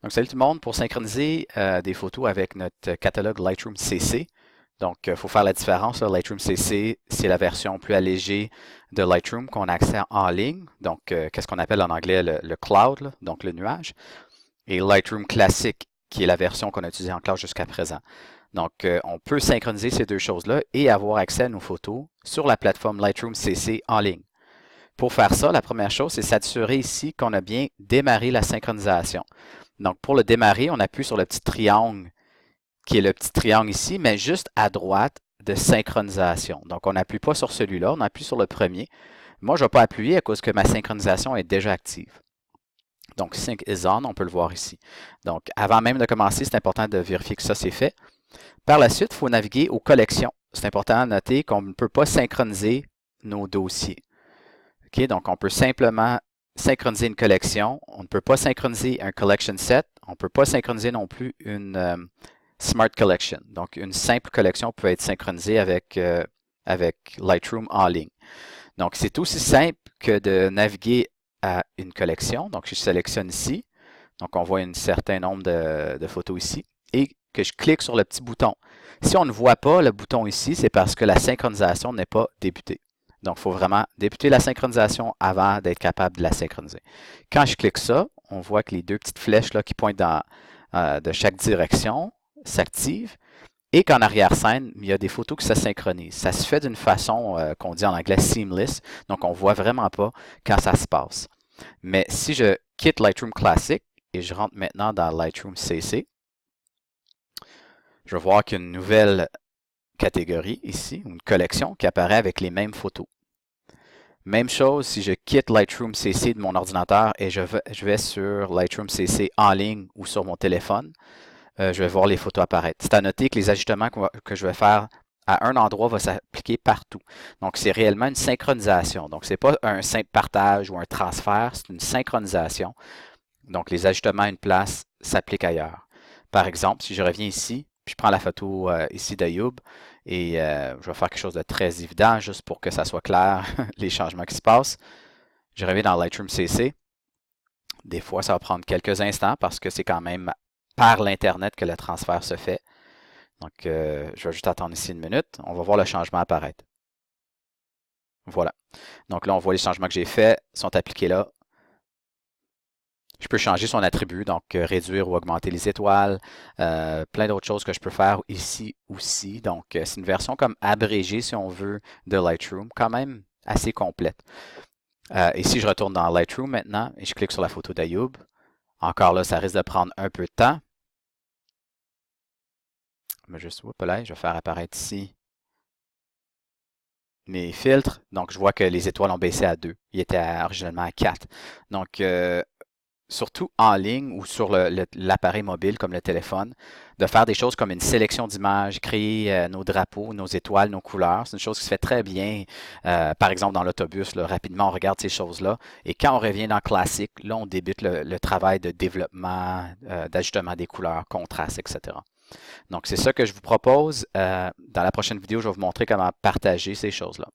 Donc, salut tout le monde, pour synchroniser des photos avec notre catalogue Lightroom CC. Donc, il faut faire la différence. Là. Lightroom CC, c'est la version plus allégée de Lightroom qu'on a accès en ligne. Donc, qu'est-ce qu'on appelle en anglais le cloud, là, donc le nuage. Et Lightroom classique, qui est la version qu'on a utilisée en cloud jusqu'à présent. Donc, on peut synchroniser ces deux choses-là et avoir accès à nos photos sur la plateforme Lightroom CC en ligne. Pour faire ça, la première chose, c'est s'assurer ici qu'on a bien démarré la synchronisation. Donc, pour le démarrer, on appuie sur le petit triangle, qui est le petit triangle ici, mais juste à droite de synchronisation. Donc, on n'appuie pas sur celui-là, on appuie sur le premier. Moi, je ne vais pas appuyer à cause que ma synchronisation est déjà active. Donc, Sync is on, on peut le voir ici. Donc, avant même de commencer, c'est important de vérifier que ça, c'est fait. Par la suite, il faut naviguer aux collections. C'est important de noter qu'on ne peut pas synchroniser nos dossiers. Okay, donc, on peut simplement synchroniser une collection. On ne peut pas synchroniser un collection set. On ne peut pas synchroniser non plus une Smart Collection. Donc, une simple collection peut être synchronisée avec Lightroom en ligne. Donc, c'est aussi simple que de naviguer à une collection. Donc, je sélectionne ici. Donc, on voit un certain nombre de photos ici. Et que je clique sur le petit bouton. Si on ne voit pas le bouton ici, c'est parce que la synchronisation n'est pas débutée. Donc, il faut vraiment débuter la synchronisation avant d'être capable de la synchroniser. Quand je clique ça, on voit que les deux petites flèches là, qui pointent de chaque direction s'activent et qu'en arrière-scène, il y a des photos qui se synchronisent. Ça se fait d'une façon qu'on dit en anglais seamless, donc on ne voit vraiment pas quand ça se passe. Mais si je quitte Lightroom Classic et je rentre maintenant dans Lightroom CC, je vais voir qu'il y a une nouvelle catégorie ici, une collection qui apparaît avec les mêmes photos. Même chose si je quitte Lightroom CC de mon ordinateur et je vais sur Lightroom CC en ligne ou sur mon téléphone, je vais voir les photos apparaître. C'est à noter que les ajustements que je vais faire à un endroit vont s'appliquer partout. Donc, c'est réellement une synchronisation. Donc, ce n'est pas un simple partage ou un transfert, c'est une synchronisation. Donc, les ajustements à une place s'appliquent ailleurs. Par exemple, si je reviens ici, puis je prends la photo ici d'Ayoub et je vais faire quelque chose de très évident juste pour que ça soit clair, les changements qui se passent. Je reviens dans Lightroom CC. Des fois, ça va prendre quelques instants parce que c'est quand même par l'Internet que le transfert se fait. Donc, je vais juste attendre ici une minute. On va voir le changement apparaître. Voilà. Donc là, on voit les changements que j'ai faits sont appliqués là. Je peux changer son attribut, donc réduire ou augmenter les étoiles, plein d'autres choses que je peux faire ici aussi. Donc, c'est une version comme abrégée, si on veut, de Lightroom, quand même assez complète. Ici, je retourne dans Lightroom maintenant et je clique sur la photo d'Ayoub. Encore là, ça risque de prendre un peu de temps. Mais juste, là, je vais faire apparaître ici mes filtres. Donc, je vois que les étoiles ont baissé à 2. Ils étaient originalement à 4. Donc, surtout en ligne ou sur l'appareil mobile comme le téléphone, de faire des choses comme une sélection d'images, créer nos drapeaux, nos étoiles, nos couleurs. C'est une chose qui se fait très bien. Par exemple, dans l'autobus, rapidement, on regarde ces choses-là. Et quand on revient dans Classic, là, on débute le travail de développement, d'ajustement des couleurs, contraste, etc. Donc, c'est ça que je vous propose. Dans la prochaine vidéo, je vais vous montrer comment partager ces choses-là.